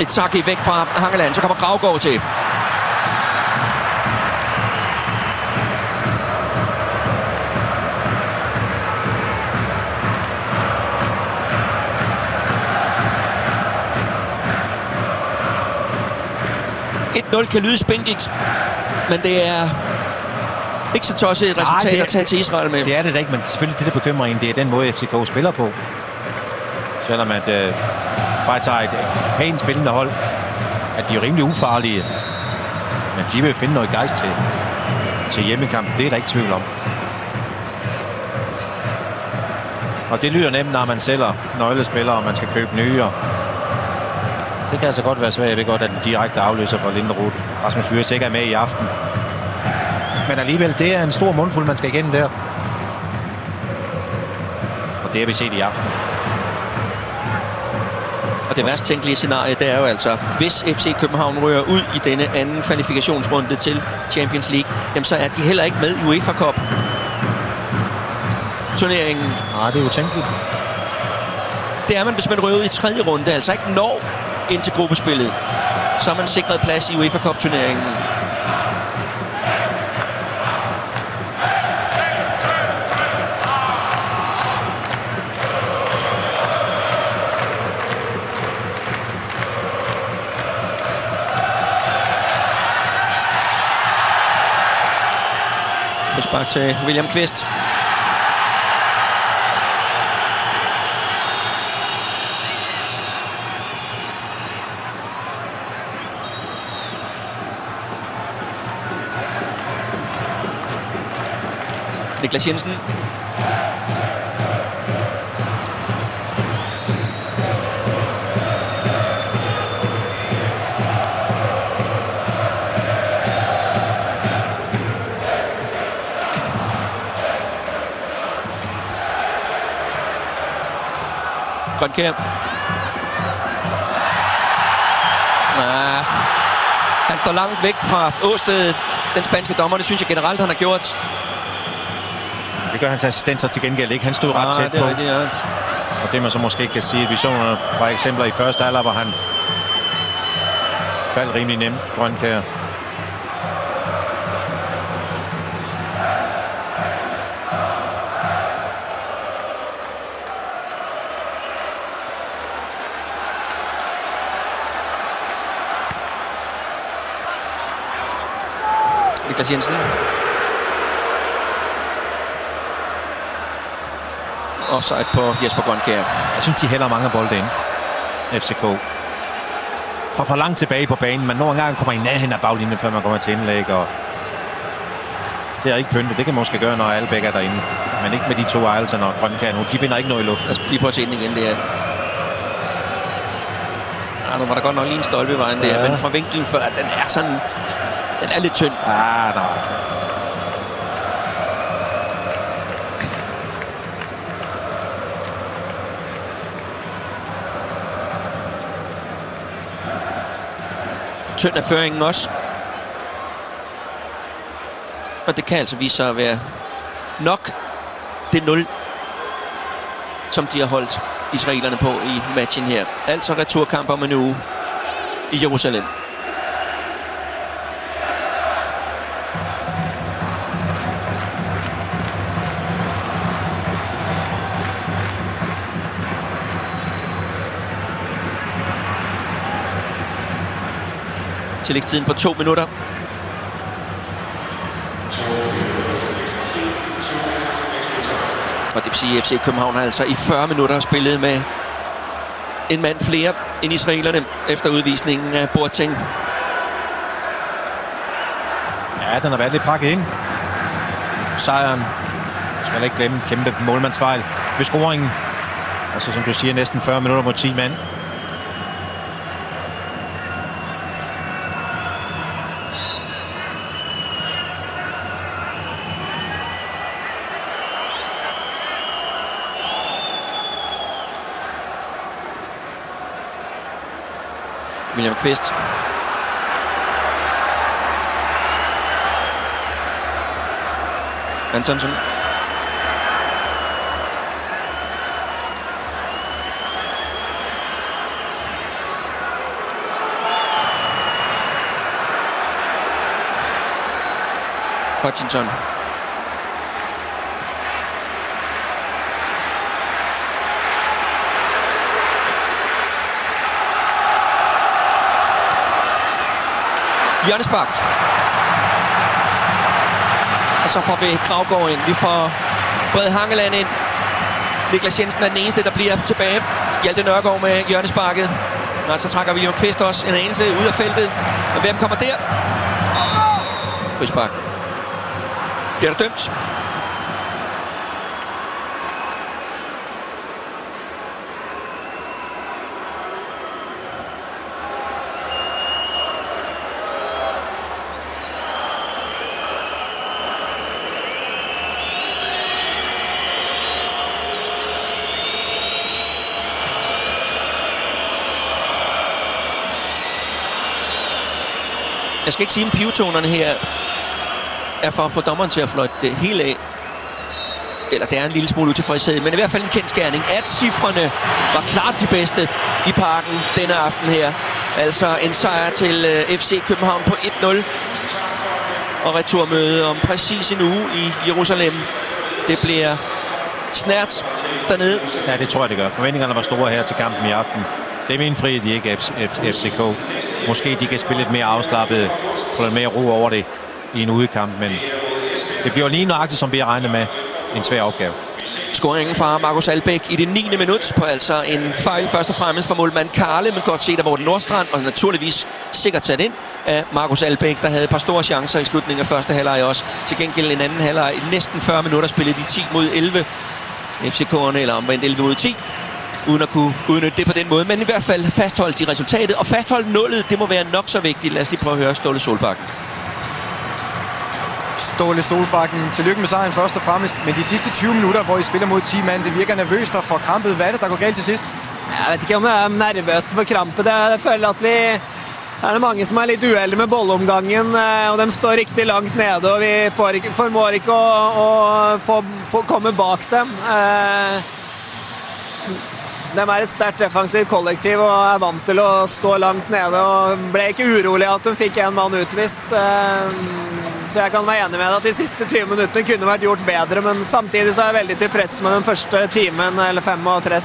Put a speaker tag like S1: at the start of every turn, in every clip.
S1: Et Saki væk fra Hangeland, så kommer Gravgaard til. Kan lyde spinkelt, men det er ikke så tosset et resultat at tage til Israel med.
S2: Det er det da ikke, men selvfølgelig det, der bekymrer en, det er den måde, FCK spiller på. Selvom at bare tager et pænt spillende hold, at de er rimelig ufarlige, men de vil finde noget gejst til hjemmekampen. Det er der ikke tvivl om. Og det lyder nemt, når man sælger nøglespillere, og man skal købe nye. Det kan altså godt være svært. Jeg ved godt, at den direkte afløser for Linderoth, Rasmus Vyrs, ikke er med i aften. Men alligevel, det er en stor mundfuld, man skal igennem der. Og det har vi set i aften.
S1: Og det værst tænkelige scenarie, det er jo altså, hvis FC København rører ud i denne anden kvalifikationsrunde til Champions League, jamen så er de heller ikke med i UEFA Cup turneringen.
S2: Nej, det er jo tænkeligt.
S1: Det er man, hvis man rører ud i tredje runde, altså ikke når ind til gruppespillet, så er man sikret plads i UEFA Cup-turneringen. Spark til William Kvist. Niklas Jensen. Grønkjær. Han står langt væk fra Åsted, den spanske dommer. Det synes jeg generelt, han har gjort.
S2: Det gør hans assistent så til gengæld ikke. Han stod ret tæt på.
S1: Rigtigt, ja.
S2: Og det man så måske kan sige, at vi så nogle par eksempler i første alder, hvor han faldt rimelig nemt, Grønkjær.
S1: Niklas Jensen. Offside på Jesper Grønkjær.
S2: Jeg synes, de hælder mange bolde ind. FCK. Fra for langt tilbage på banen. Man når engang kommer i nærheden af baglinjen, før man kommer til indlæg. Og det er ikke pyntet. Det kan man måske gøre, når Albeck er derinde. Men ikke med de to ejelser, når Grønkjær nu. De vinder ikke noget i luften.
S1: Lad os lige prøve at se den igen. Det er... Nu var der godt nok lige en stolpe i vejen der. Men fra vinklen før, den er sådan... Den er lidt tynd.
S2: Nej.
S1: Tynd er føringen også. Og det kan altså vise sig at være nok det 0, som de har holdt israelerne på i matchen her. Altså returkamp om en uge i Jerusalem. Tillægstiden på 2 minutter. Og det vil sige, at FC København har altså i 40 minutter spillet med en mand flere end israelerne efter udvisningen af Boateng.
S2: Ja, den har været lidt pakket ind. Sejren. Skal ikke glemme kæmpe målmandsfejl ved scoringen. Altså som du siger, næsten 40 minutter mod 10 mand.
S1: William Kvist. Antonsen. Hutchinson. Hjørnespark. Og så får vi Gravgaard ind. Vi får Brede Hangeland ind. Niklas Jensen er den eneste, der bliver tilbage. Hjalte Nørgaard med hjørnesparket. Og så trækker William Kvist også en anelse ud af feltet. Og hvem kommer der? Frispark. Bliver der dømt? Jeg skal ikke sige, om pivetonerne her er for at få dommeren til at fløjte det hele af. Eller det er en lille smule utilfredshed, men i hvert fald en kendsgerning, at cifrene var klart de bedste i Parken denne aften her. Altså en sejr til FC København på 1-0. Og returmøde om præcis en uge i Jerusalem. Det bliver snært dernede.
S2: Ja, det tror jeg, det gør. Forventningerne var store her til kampen i aften. Det er min frihed, de ikke FCK. Måske de kan spille lidt mere afslappet, få lidt mere ro over det i en udekamp, men det bliver lige nøjagtigt, som vi har regnet med, en svær opgave.
S1: Scoringen fra Markus Albeck i det 9. minut på altså en fejl først og fremmest fra målmand Karle, men godt set af Morten Nordstrand, og naturligvis sikkert sat ind af Markus Albeck, der havde et par store chancer i slutningen af første halvleg også. Til gengæld en anden halvleg i næsten 40 minutter spillede de 10 mod 11 FCK'erne, eller omvendt 11 mod 10. Uden at kunne udnytte det på den måde, men i hvert fald fastholde de resultatet, og fastholde nullet, det må være nok så vigtigt. Lad os lige prøve at høre Ståle Solbakken.
S3: Ståle Solbakken, tillykke med sejren først og fremmest, men de sidste 20 minutter, hvor I spiller mod 10 mand, det virker nervøst og for krampet. Hvad er det, der går galt til sidst?
S4: Jeg vet ikke om jeg er nervøst for krampet. Jeg føler at vi er det mange som er litt uheldige med bollomgangen, og de står riktig langt nede, og vi formår ikke å komme bak dem. De er et sterkt defensivt kollektiv og er vant til å stå langt nede, og ble ikke urolig at de fikk en mann utvist. Så jeg kan være enig med at de siste 20 minuttene kunne vært gjort bedre, men samtidig så er jeg veldig tilfreds med den første timen, eller 35.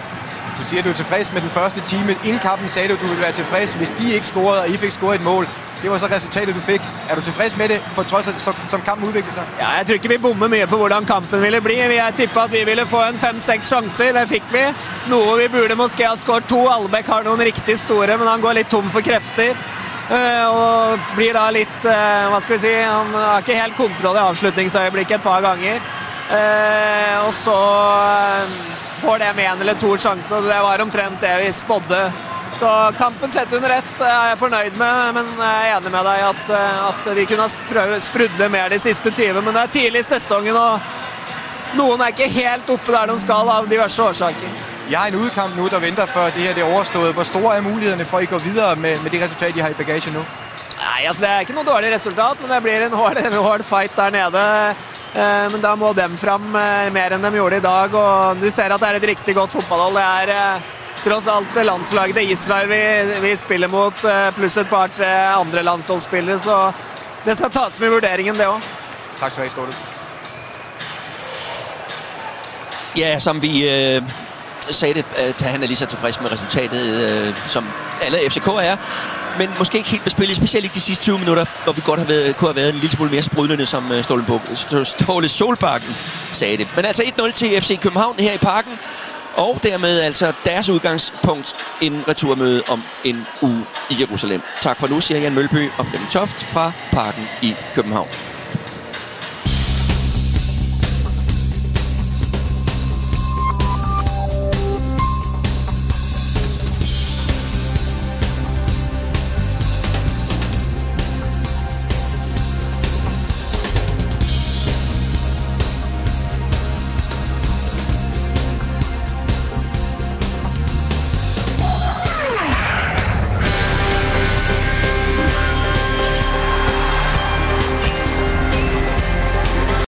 S3: Du siger, at du er tilfreds med den første time. Inden kampen sagde du, at du ville være tilfreds, hvis de ikke scorede, og I fik scoret et mål. Det var så resultatet, du fik. Er du tilfreds med det, på trods af, som kampen udviklede sig?
S4: Ja, jeg tror ikke vi bommer mye på hvordan kampen ville bli. Jeg tipper at vi ville få en 5-6 sjanser. Det fikk vi. Noe vi burde måske ha skåret 2. Albeck har noen riktig store, men han går litt tom for krefter. Og blir da litt, hva skal vi si, han har ikke helt kontroll i avslutningsøyeblikket et par ganger. Og så får de med 1 eller 2 sjanser, og det var omtrent det vi spådde. Så kampen sett under ett er jeg fornøyd med, men jeg er enig med deg at vi kunne ha sprudlet mer de siste 20, men det er tidlig i sesongen, og noen er ikke helt oppe der de skal av diverse årsaker.
S3: Jeg har en udekamp nu, der venter før det her det er overstået. Hvor store er mulighederne for at I går videre med det resultat, I har i bagagen nu?
S4: Nei, altså det er ikke noe dårlig resultat, men det blir en hård fight der nede. Men da må dem fram mer enn de gjorde i dag, og du ser at det er et riktig godt fotballhold. Det er tross alt landslaget til Israel vi spiller mot, pluss et par-tre andre landsholdsspillere, så det skal tas med i vurderingen, det også.
S3: Tak skal du have, Ståle.
S1: Ja, som vi sagde det, han er lige så tilfreds med resultatet, som alle FCK er. Men måske ikke helt bespillet, specielt ikke de sidste 20 minutter, hvor vi godt kunne have været en lille smule mere sprudlende, som Ståle Solbakken sagde det. Men altså 1-0 til FC København her i Parken, og dermed altså deres udgangspunkt en returmøde om en uge i Jerusalem. Tak for nu, siger Jan Mølby og Flemming Toft fra Parken i København.